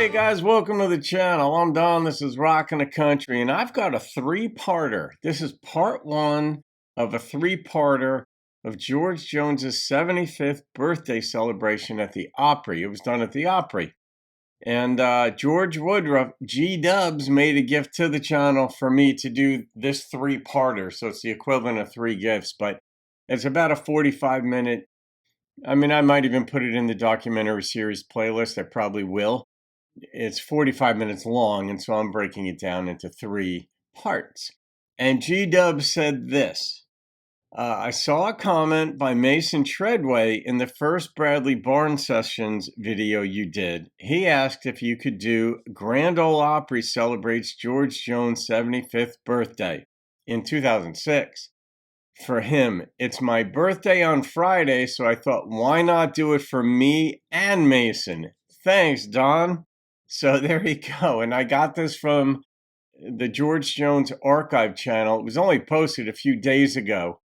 Hey guys, welcome to the channel. I'm Don, this is Rockin' the Country, and I've got a three-parter. This is part one of a three-parter of George Jones's 75th birthday celebration at the Opry. It was done at the Opry. And George Woodruff, G-Dubs, made a gift to the channel for me to do this three-parter. So it's the equivalent of three gifts, but it's about a 45-minute. I might even put it in the documentary series playlist. I probably will. It's 45 minutes long, and so I'm breaking it down into three parts. And G-Dub said this. I saw a comment by Mason Treadway in the first Bradley Barn Sessions video you did. He asked if you could do Grand Ole Opry celebrates George Jones' 75th birthday in 2006. For him, it's my birthday on Friday, so I thought, why not do it for me and Mason? Thanks, Don. So there you go. And I got this from the George Jones Archive channel. It was only posted a few days ago.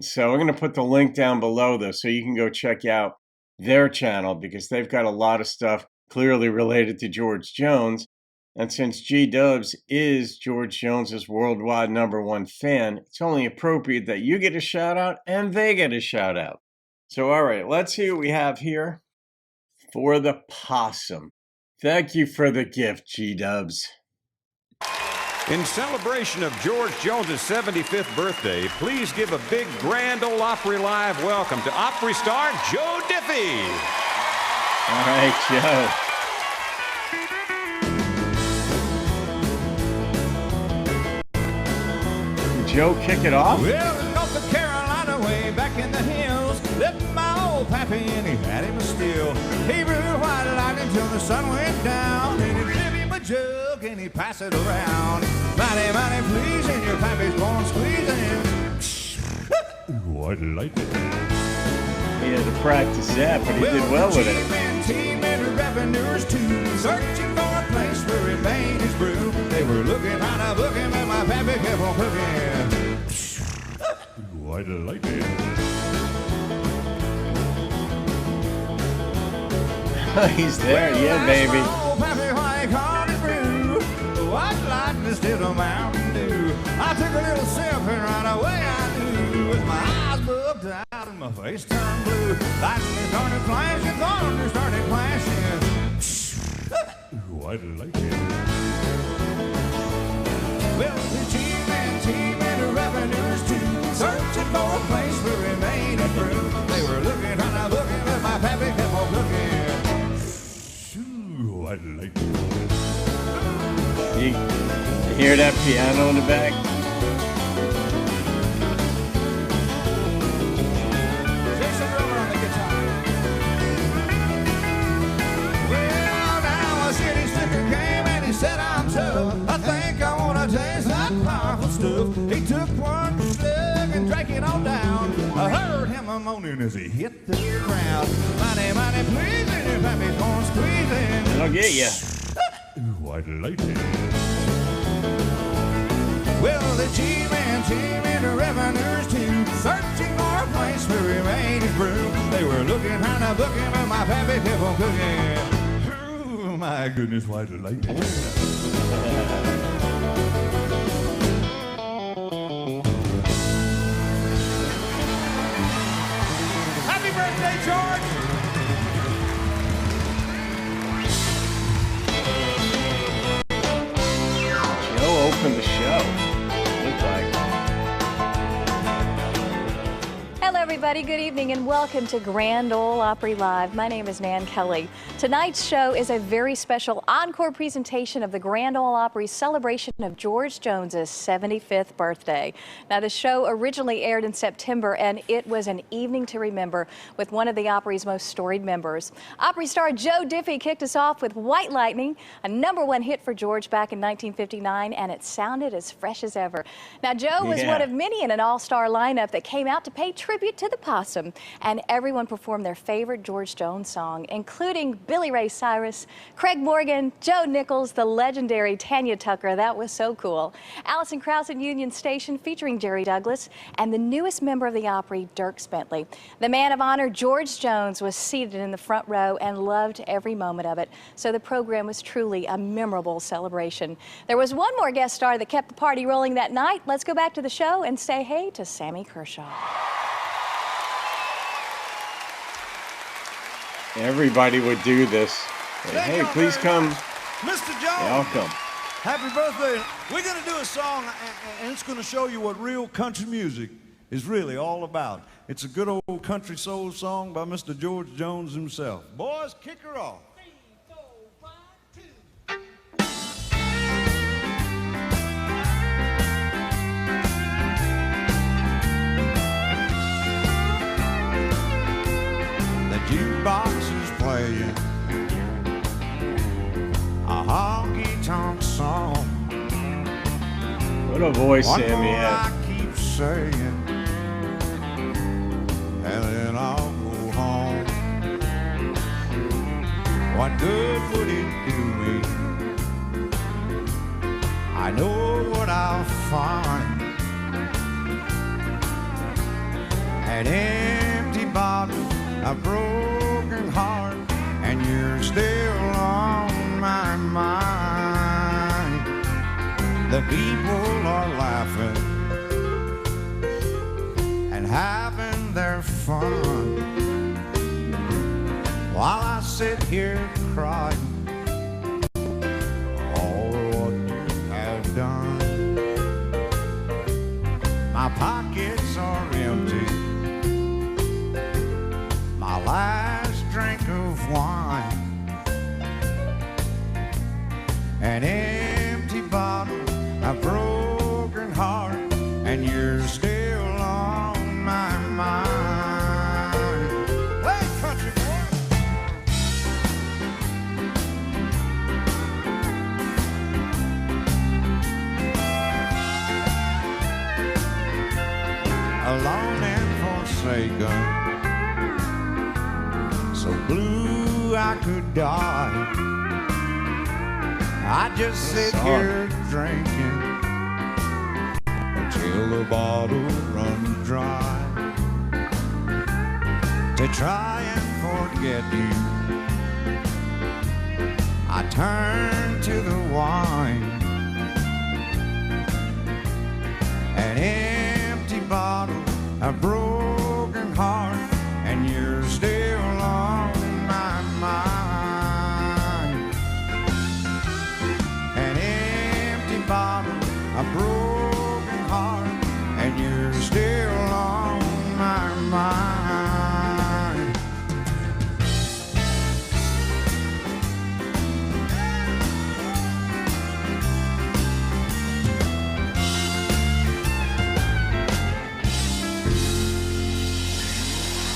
So I'm going to put the link down below this so you can go check out their channel because they've got a lot of stuff clearly related to George Jones. And since G-Dubs is George Jones's worldwide #1 fan, it's only appropriate that you get a shout out and they get a shout out. So all right, let's see what we have here for the Possum. Thank you for the gift, G-Dubs. In celebration of George Jones's 75th birthday, please give a big Grand Ole Opry Live welcome to Opry star Joe Diffie. All right, Joe. Did Joe kick it off? Well, in North Carolina, way back in the hills, lived my old pappy and he had him a still. He blew white lightning till the sun went down, and he'd give him a jug and he'd pass it around. Mighty, mighty pleasing, your pappy's born squeezing. White lightning. He had to practice that, but he did well with it. Team and revenuers too, searching for a place where he made his brew. They were looking how to book him, and my pappy kept on cooking. White lightning. He's there, yeah, baby. White lightning still a Mountain Dew. I took a little sip and right away I knew, with my eyes bugged out and my face turned blue. Lightning started flashing, thunder started clashing. White lightning. Well, the team and the revenuers too, searching for a place where he made it through. They were looking on a booking, but my pappy kept on cooking. White lightning. You hear that piano in the back? Jason Drummer on the guitar. Well, now a city slicker came and he said, I'm tough. I think I want to taste that powerful stuff. He took one slug and drank it all down. I heard him a moaning as he hit the ground. Mighty, mighty pleasing, your pappy's born squeezing. I'll get you. White lightning. Well, the G-Man team and the revenuers too, searching for a place where he made his brew. They were looking how to book him, and my pappy kept on cooking. Oh, my goodness, white lightning. Happy birthday, George! Open the show. Look like. Hello, everybody. Good evening and welcome to Grand Ole Opry Live. My name is Nan Kelly. Tonight's show is a very special encore presentation of the Grand Ole Opry celebration of George Jones's 75th birthday. Now, the show originally aired in September, and it was an evening to remember with one of the Opry's most storied members. Opry star Joe Diffie kicked us off with White Lightning, a #1 hit for George back in 1959, and it sounded as fresh as ever. Now, Joe was one of many in an all-star lineup that came out to pay tribute to the Possum, and everyone performed their favorite George Jones song, including Billy Ray Cyrus, Craig Morgan, Joe Nichols, the legendary Tanya Tucker. That was so cool. Alison Krauss at Union Station featuring Jerry Douglas, and the newest member of the Opry, Dierks Bentley. The man of honor, George Jones, was seated in the front row and loved every moment of it. So the program was truly a memorable celebration. There was one more guest star that kept the party rolling that night. Let's go back to the show and say hey to Sammy Kershaw. Everybody would do this. Hey, please come. Mr. Jones. Welcome. Happy birthday. We're going to do a song, and it's going to show you what real country music is really all about. It's a good old country soul song by Mr. George Jones himself. Boys, kick her off. 3, 4, 1, 2. The jukebox is playing a honky-tonk song. What a voice One Sammy more had. I keep saying, and then I'll go home. What good would it do me? I know what I'll find. An empty bottle, a broken heart, and you're still on my mind. The people are laughing and having their fun, while I sit here crying over what you have done. My pockets are empty, my last drink of wine, an empty bottle, a broken heart, and you're still on my mind. Play country, boy. Alone and forsaken, so blue I could die. I just sit here drinking until the bottle runs dry. To try and forget you, I turn to the wine. An empty bottle, a broken heart, and you're still on my mind. An empty bottle, a broken heart, and you're still on my mind.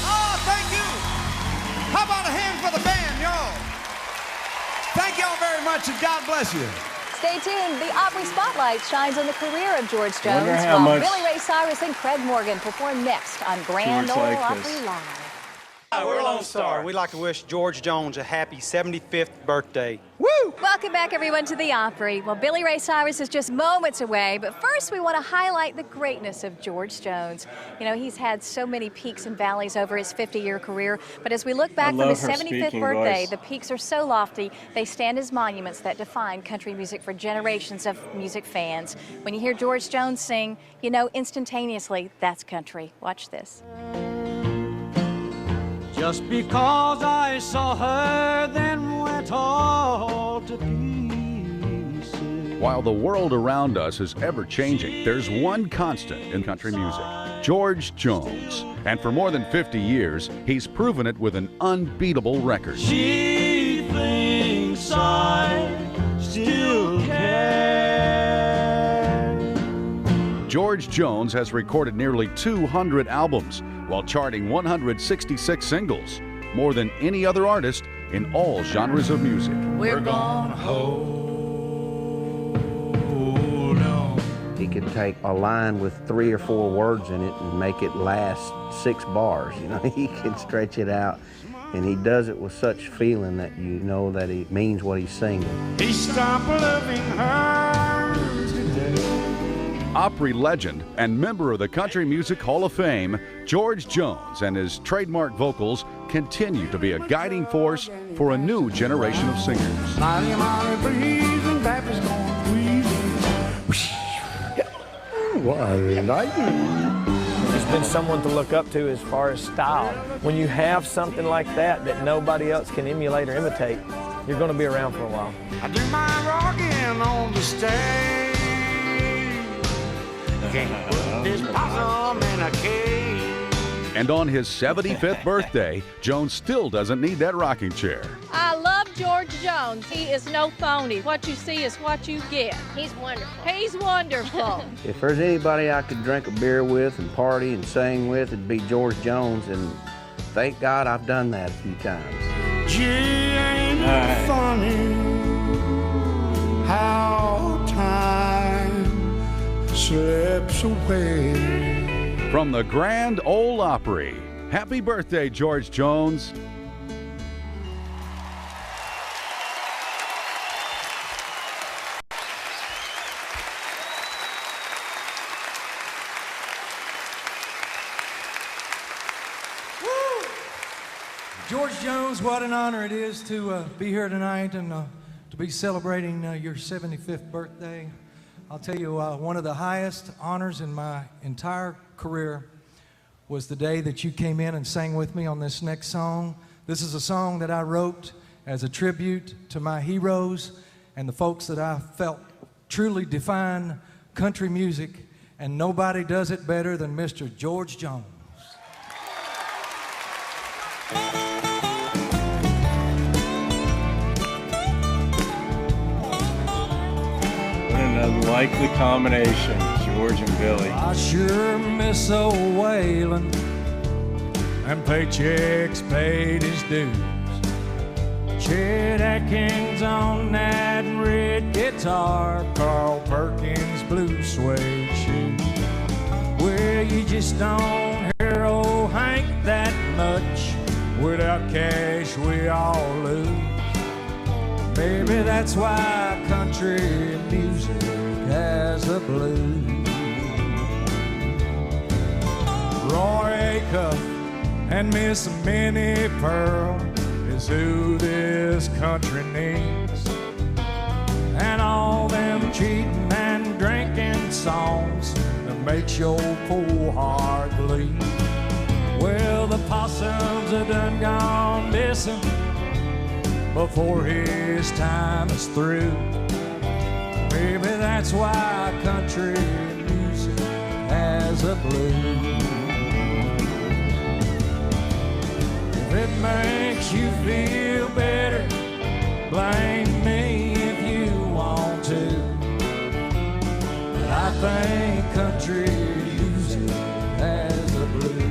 Oh, thank you. How about a hand for the band, y'all? Thank y'all very much, and God bless you. Stay tuned. The Opry Spotlight shines on the career of George Jones, Wonder how while much Billy Ray Cyrus and Craig Morgan perform next on Grand George Ole liked Opry this. Live. Hi, we're Lone Star. We'd like to wish George Jones a happy 75th birthday. Woo! Welcome back, everyone, to the Opry. Well, Billy Ray Cyrus is just moments away, but first we want to highlight the greatness of George Jones. You know, he's had so many peaks and valleys over his 50-year career, but as we look back from his love her 75th speaking birthday, voice. the peaks are so lofty, they stand as monuments that define country music for generations of music fans. When you hear George Jones sing, you know instantaneously that's country. Watch this. Just because I saw her, then went all to pieces. While the world around us is ever changing, there's one constant in country music: George Jones. And for more than 50 years, he's proven it with an unbeatable record. She thinks I still care. George Jones has recorded nearly 200 albums while charting 166 singles, more than any other artist in all genres of music. We're gonna hold on he could take a line with 3 or 4 words in it and make it last 6 bars. You know, he can stretch it out, and he does it with such feeling that you know that he means what he's singing. He stopped loving her today. Opry legend and member of the Country Music Hall of Fame, George Jones and his trademark vocals continue to be a guiding force for a new generation of singers. He's been someone to look up to as far as style. When you have something like that nobody else can emulate or imitate, you're going to be around for a while. I do my rocking on the stage. Can't put this possum in a cage. And on his 75th birthday, Jones still doesn't need that rocking chair. I love George Jones. He is no phony. What you see is what you get. He's wonderful. He's wonderful. If there's anybody I could drink a beer with and party and sing with, it'd be George Jones, and thank God I've done that a few times. Gee, ain't it funny how time slips away. From the Grand Ole Opry, happy birthday, George Jones. George Jones, what an honor it is to be here tonight and to be celebrating your 75th birthday. I'll tell you, one of the highest honors in my entire career was the day that you came in and sang with me on this next song. This is a song that I wrote as a tribute to my heroes and the folks that I felt truly define country music, and nobody does it better than Mr. George Jones. Unlikely combination, George and Billy. I sure miss old Waylon, and paychecks paid his dues. Chet Atkins on that red guitar, Carl Perkins blue suede shoes. Well, you just don't hear old Hank that much. Without cash, we all lose. Maybe that's why country music has a blues. Roy Acuff and Miss Minnie Pearl is who this country needs. And all them cheating and drinking songs that makes your poor heart bleed. Well, the Possums are done gone missing before his time is through. Maybe that's why country music has a blues. If it makes you feel better, blame me if you want to. But I think country music has a blues.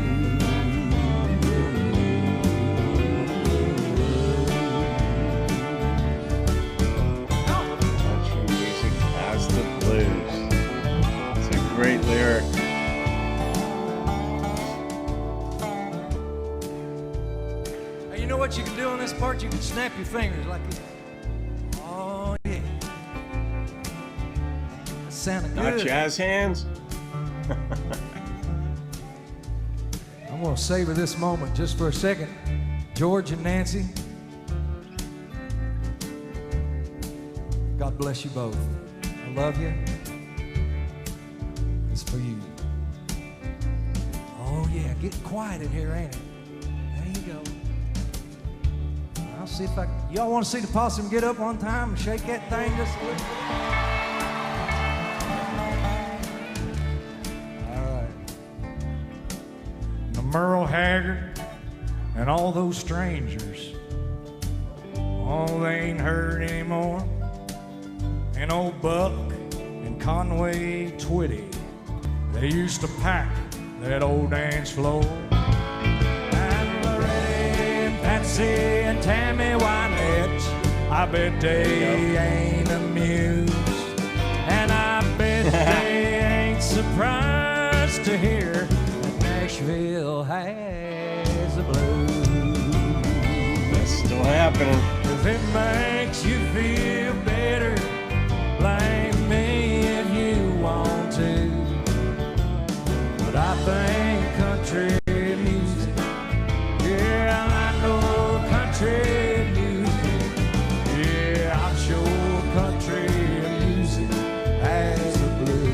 Great lyric. Hey, you know what you can do on this part? You can snap your fingers like this. Oh, yeah. That sounded good. Not jazz hands? I'm going to savor this moment just for a second. George and Nancy, God bless you both. I love you. It's for you. Oh yeah, get quiet in here, ain't it? There you go. I'll see if y'all want to see the Possum get up one time and shake that thing just a little bit. All right. Now Merle Haggard and all those strangers, oh, they ain't heard anymore. And old Buck and Conway Twitty, they used to pack that old dance floor. And Loretta and Patsy and Tammy Wynette, I bet they ain't amused. And I bet they surprised to hear that Nashville has the blues. That's still happening. If it makes you feel better, blame me if you want to. But I think country music, yeah, I know country music, yeah, I'm sure country music has the blues.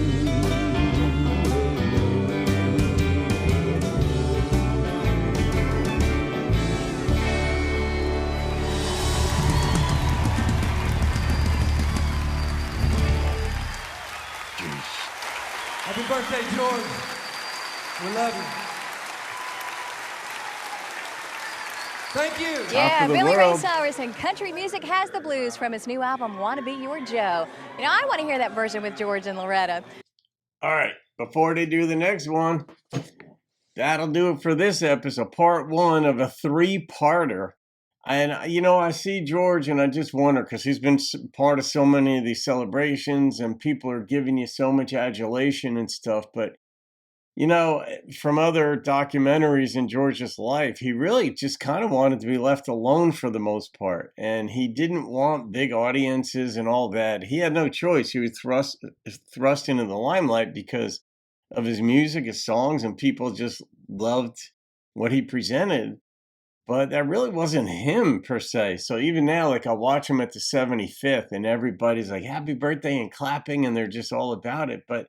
Happy birthday, George. We love you. Thank you. Yeah, Billy Ray Cyrus and Country Music Has the Blues from his new album, Wanna Be Your Joe. You know, I want to hear that version with George and Loretta. All right, before they do the next one, that'll do it for this episode, part one of a three-parter. And, you know, I see George and I just wonder, because he's been part of so many of these celebrations and people are giving you so much adulation and stuff. But, you know, from other documentaries in George's life, he really just kind of wanted to be left alone for the most part. And he didn't want big audiences and all that. He had no choice. He was thrust into the limelight because of his music, his songs, and people just loved what he presented. But that really wasn't him per se. So even now, like I watch him at the 75th and everybody's like, happy birthday and clapping and they're just all about it. But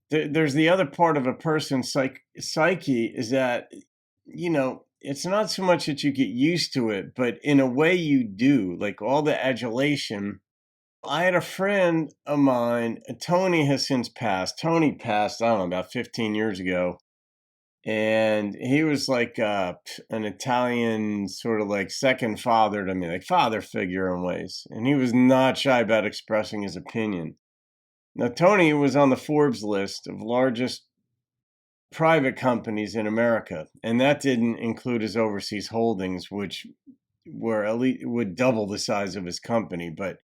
there's the other part of a person's psyche is that, you know, it's not so much that you get used to it, but in a way you do, like all the adulation. I had a friend of mine, Tony has since passed. Tony passed, I don't know, about 15 years ago. And he was like an Italian sort of like second father to me, like father figure in ways. And he was not shy about expressing his opinion. Now, Tony was on the Forbes list of largest private companies in America. And that didn't include his overseas holdings, which were at least would double the size of his company. But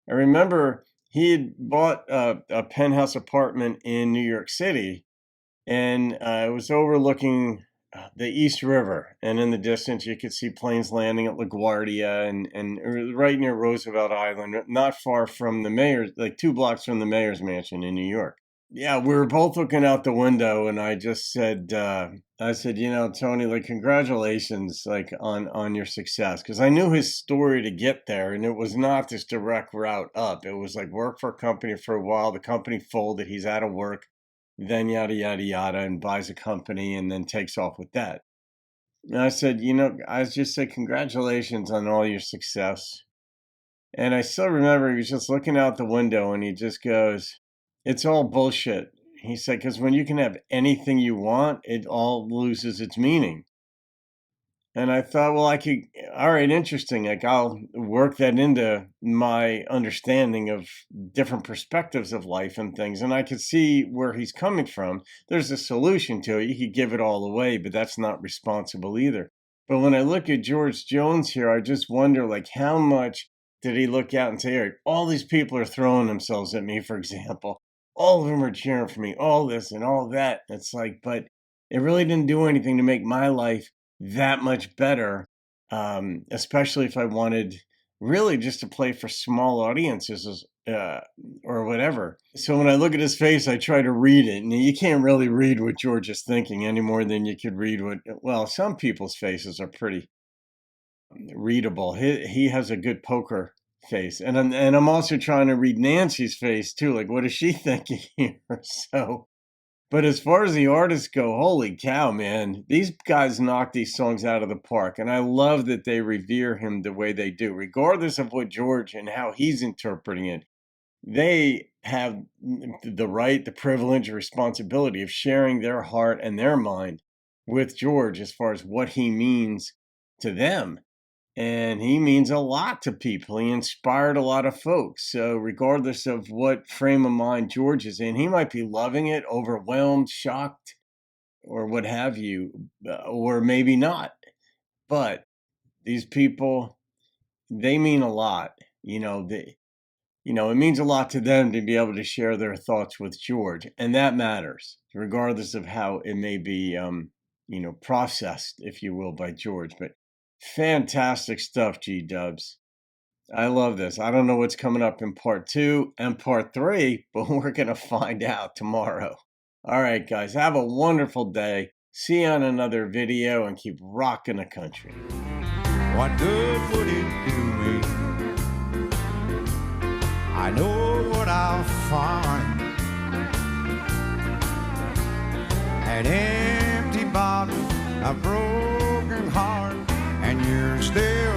I remember he had bought a penthouse apartment in New York City. And it was overlooking the East River. And in the distance, you could see planes landing at LaGuardia and right near Roosevelt Island, not far from the mayor's, like 2 blocks from the mayor's mansion in New York. Yeah, we were both looking out the window and I just said, you know, Tony, like, congratulations, like on your success. Because I knew his story to get there and it was not this direct route up. It was like work for a company for a while. The company folded. He's out of work. Then yada, yada, yada, and buys a company and then takes off with that. And I said, you know, I just said, congratulations on all your success. And I still remember he was just looking out the window and he just goes, it's all bullshit. He said, because when you can have anything you want, it all loses its meaning. And I thought, well, all right, interesting. Like, I'll work that into my understanding of different perspectives of life and things. And I could see where he's coming from. There's a solution to it. You could give it all away, but that's not responsible either. But when I look at George Jones here, I just wonder, like, how much did he look out and say, all right, all these people are throwing themselves at me, for example. All of them are cheering for me, all this and all that. It's like, but it really didn't do anything to make my life that much better, especially if I wanted really just to play for small audiences or whatever. So when I look at his face, I try to read it. And you can't really read what George is thinking any more than you could read well, some people's faces are pretty readable. He has a good poker face. And I'm also trying to read Nancy's face too. Like, what is she thinking here? So... But as far as the artists go, holy cow, man, these guys knock these songs out of the park. And I love that they revere him the way they do, regardless of what George and how he's interpreting it. They have the right, the privilege, the responsibility of sharing their heart and their mind with George as far as what he means to them. And he means a lot to people. He inspired a lot of folks. So regardless of what frame of mind George is in, he might be loving it, overwhelmed, shocked, or what have you, or maybe not. But these people, they mean a lot. You know, it means a lot to them to be able to share their thoughts with George. And that matters, regardless of how it may be, processed, if you will, by George. But fantastic stuff, G-dubs. I love this. I don't know what's coming up in part 2 and part 3, but we're going to find out tomorrow. All right, guys, have a wonderful day. See you on another video and keep rocking the country. What good would it do me? I know what I'll find. An empty bottle, a broken heart, and you're still